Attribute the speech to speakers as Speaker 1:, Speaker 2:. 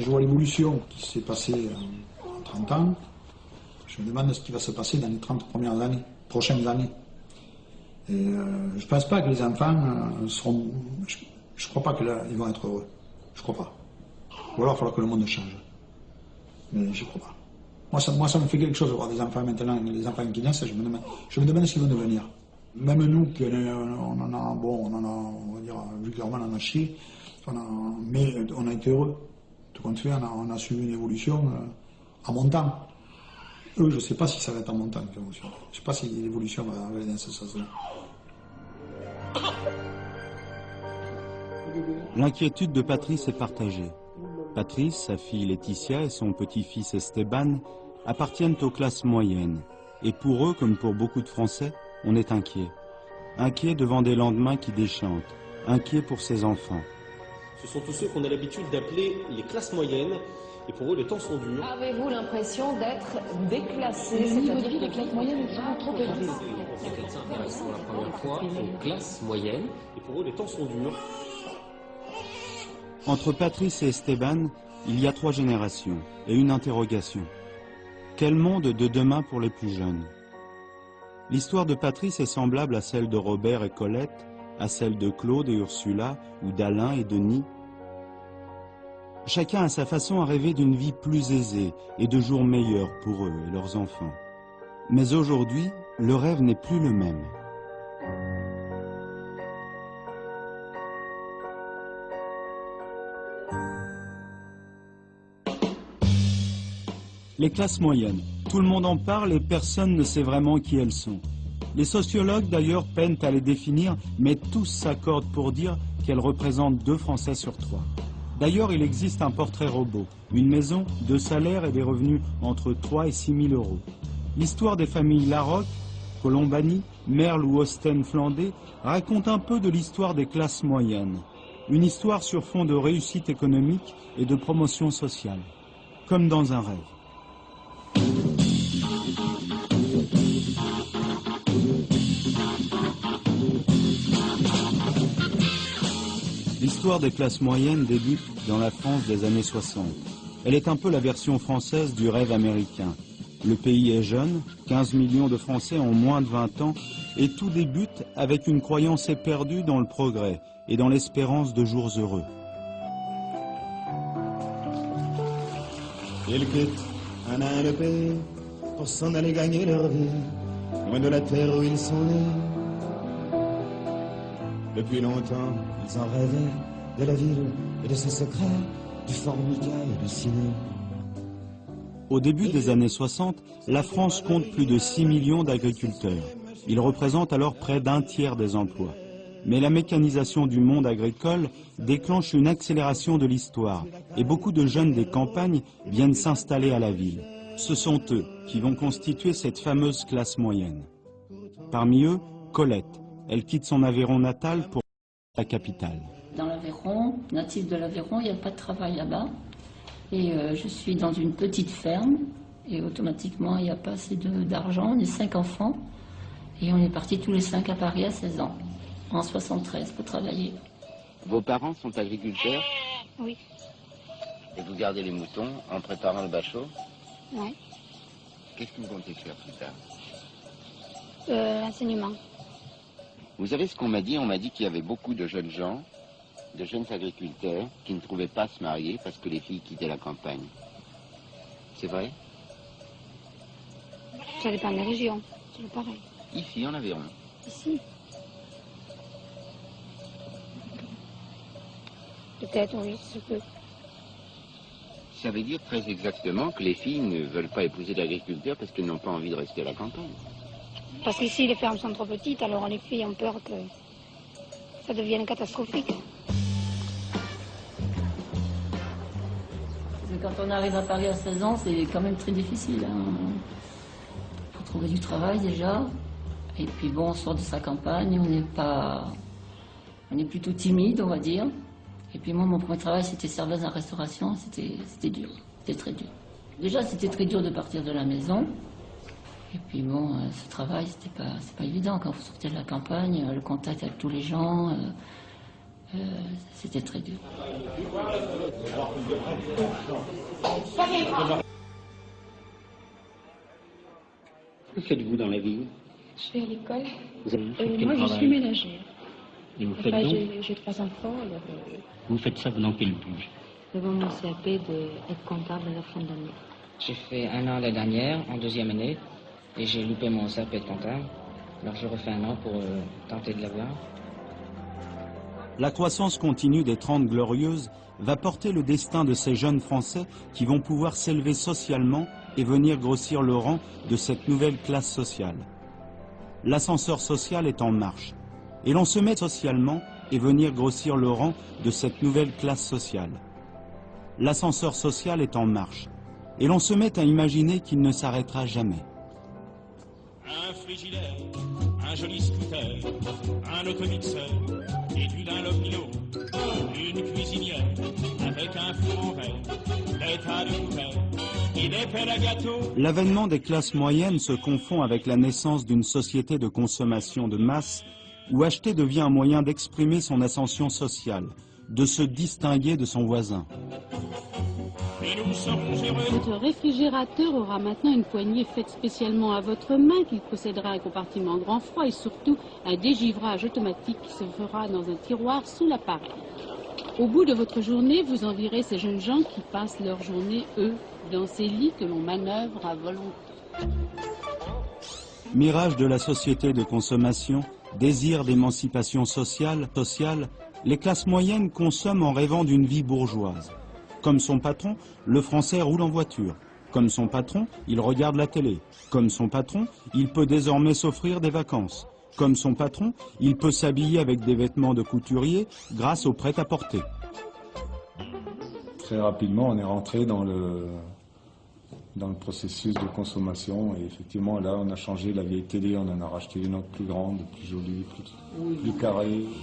Speaker 1: je vois l'évolution qui s'est passée en 30 ans, je me demande ce qui va se passer dans les 30 prochaines années. Et je ne pense pas que les enfants seront... Je ne crois pas qu'ils vont être heureux. Je ne crois pas. Ou alors il faudra que le monde change. Mais je ne crois pas. Moi, ça me fait quelque chose de voir des enfants maintenant, les enfants qui naissent, je me demande ce qu'ils vont devenir. Même nous, on va dire, vulgairement, on en a chié, mais on a été heureux. Tout compte fait, on a suivi une évolution en montant. Eux, je ne sais pas si ça va être en montant, l'évolution. Je ne sais pas si l'évolution va aller dans ce sens-là.
Speaker 2: L'inquiétude de Patrice est partagée. Patrice, sa fille Laetitia et son petit-fils Esteban appartiennent aux classes moyennes. Et pour eux, comme pour beaucoup de Français, on est inquiet. Inquiet devant des lendemains qui déchantent. Inquiet pour ses enfants.
Speaker 3: Ce sont tous ceux qu'on a l'habitude d'appeler les classes moyennes. Et pour eux, les temps sont durs.
Speaker 4: Avez-vous l'impression d'être déclassé, c'est-à-dire que les classes moyennes sont trop petites?
Speaker 3: Quelqu'un s'intéresse pour la première fois aux classes moyennes. Et pour eux, les temps sont durs.
Speaker 2: Entre Patrice et Esteban, il y a 3 générations et une interrogation. Quel monde de demain pour les plus jeunes? L'histoire de Patrice est semblable à celle de Robert et Colette, à celle de Claude et Ursula, ou d'Alain et Denis. Chacun à sa façon a rêvé d'une vie plus aisée et de jours meilleurs pour eux et leurs enfants. Mais aujourd'hui, le rêve n'est plus le même. Les classes moyennes. Tout le monde en parle et personne ne sait vraiment qui elles sont. Les sociologues d'ailleurs peinent à les définir, mais tous s'accordent pour dire qu'elles représentent 2 Français sur 3. D'ailleurs, il existe un portrait robot, une maison, 2 salaires et des revenus entre 3 et 6 000 euros. L'histoire des familles Larocque, Colombani, Merle ou Osten-Flandais raconte un peu de l'histoire des classes moyennes. Une histoire sur fond de réussite économique et de promotion sociale. Comme dans un rêve. L'histoire des classes moyennes débute dans la France des années 60. Elle est un peu la version française du rêve américain. Le pays est jeune, 15 millions de Français ont moins de 20 ans, et tout débute avec une croyance éperdue dans le progrès et dans l'espérance de jours heureux.
Speaker 5: Ils quittent un à un le pays pour s'en aller gagner leur vie, loin de la terre où ils sont nés. Depuis longtemps, ils en rêvaient de la ville et de ses secrets, du formica et du ciné.
Speaker 2: Au début des années 60, la France compte plus de 6 millions d'agriculteurs. Ils représentent alors près d'un tiers des emplois. Mais la mécanisation du monde agricole déclenche une accélération de l'histoire et beaucoup de jeunes des campagnes viennent s'installer à la ville. Ce sont eux qui vont constituer cette fameuse classe moyenne. Parmi eux, Colette. Elle quitte son Aveyron natal pour la capitale.
Speaker 6: Dans l'Aveyron, natif de l'Aveyron, il n'y a pas de travail là-bas. Et je suis dans une petite ferme et automatiquement, il n'y a pas assez d'argent. On est 5 enfants et on est partis tous les 5 à Paris à 16 ans. En 73 pour travailler.
Speaker 7: Vos parents sont agriculteurs?
Speaker 8: Oui.
Speaker 7: Et vous gardez les moutons en préparant le bachot?
Speaker 8: Oui.
Speaker 7: Qu'est-ce que vous comptez faire plus tard?
Speaker 8: L'enseignement.
Speaker 7: Vous savez ce qu'on m'a dit? On m'a dit qu'il y avait beaucoup de jeunes gens, de jeunes agriculteurs, qui ne trouvaient pas à se marier parce que les filles quittaient la campagne. C'est vrai?
Speaker 8: Ça dépend des régions, c'est pareil.
Speaker 7: Ici, en Aveyron.
Speaker 8: Ici. Peut-être, oui, ça peut.
Speaker 7: Ça veut dire très exactement que les filles ne veulent pas épouser d'agriculteurs parce qu'elles n'ont pas envie de rester à la campagne.
Speaker 8: Parce qu'ici, les fermes sont trop petites, alors les filles ont peur que ça devienne catastrophique.
Speaker 6: Quand on arrive à Paris à 16 ans, c'est quand même très difficile. Il faut trouver du travail déjà. Et puis bon, on sort de sa campagne, on est plutôt timide, on va dire. Et puis moi, mon premier travail, c'était serveuse en restauration, c'était dur, c'était très dur. Déjà, c'était très dur de partir de la maison. Et puis bon, ce travail, c'est pas évident quand vous sortez de la campagne, le contact avec tous les gens, C'était très dur.
Speaker 7: Que faites-vous dans la vie?
Speaker 9: Je suis à l'école.
Speaker 7: Vous avez fait quel
Speaker 9: Moi, je
Speaker 7: travail?
Speaker 9: suis ménagère.
Speaker 7: Et vous faites
Speaker 9: Enfin,
Speaker 7: donc
Speaker 9: j'ai 3 enfants. Alors,
Speaker 7: Vous faites ça dans quel but?
Speaker 9: devant mon CAP d'être comptable à la fin de l'année.
Speaker 10: J'ai fait 1 an la dernière, en 2e année, et j'ai loupé mon CAP de comptable. Alors je refais 1 an pour tenter de l'avoir.
Speaker 2: La croissance continue des 30 Glorieuses va porter le destin de ces jeunes Français qui vont pouvoir s'élever socialement et venir grossir le rang de cette nouvelle classe sociale. L'ascenseur social est en marche, et l'on se met socialement et venir grossir le rang de cette nouvelle classe sociale. L'ascenseur social est en marche, et l'on se met à imaginer qu'il ne s'arrêtera jamais.
Speaker 11: Un frigidaire, un joli scooter, un automixeur, et du lino, une cuisinière, avec un four en verre, des tas de couverts, et des pelles à gâteau.
Speaker 2: L'avènement des classes moyennes se confond avec la naissance d'une société de consommation de masse où acheter devient un moyen d'exprimer son ascension sociale, de se distinguer de son voisin.
Speaker 12: Votre réfrigérateur aura maintenant une poignée faite spécialement à votre main qui possédera un compartiment grand froid et surtout un dégivrage automatique qui se fera dans un tiroir sous l'appareil. Au bout de votre journée, vous enverrez ces jeunes gens qui passent leur journée, eux, dans ces lits que l'on manœuvre à volonté.
Speaker 2: Mirage de la société de consommation, désir d'émancipation sociale, les classes moyennes consomment en rêvant d'une vie bourgeoise. Comme son patron, le Français roule en voiture. Comme son patron, il regarde la télé. Comme son patron, il peut désormais s'offrir des vacances. Comme son patron, il peut s'habiller avec des vêtements de couturier grâce au prêt-à-porter.
Speaker 13: Très rapidement, on est rentré dans le processus de consommation et effectivement, là, on a changé la vieille télé, on en a racheté une autre plus grande, plus jolie, plus carrée.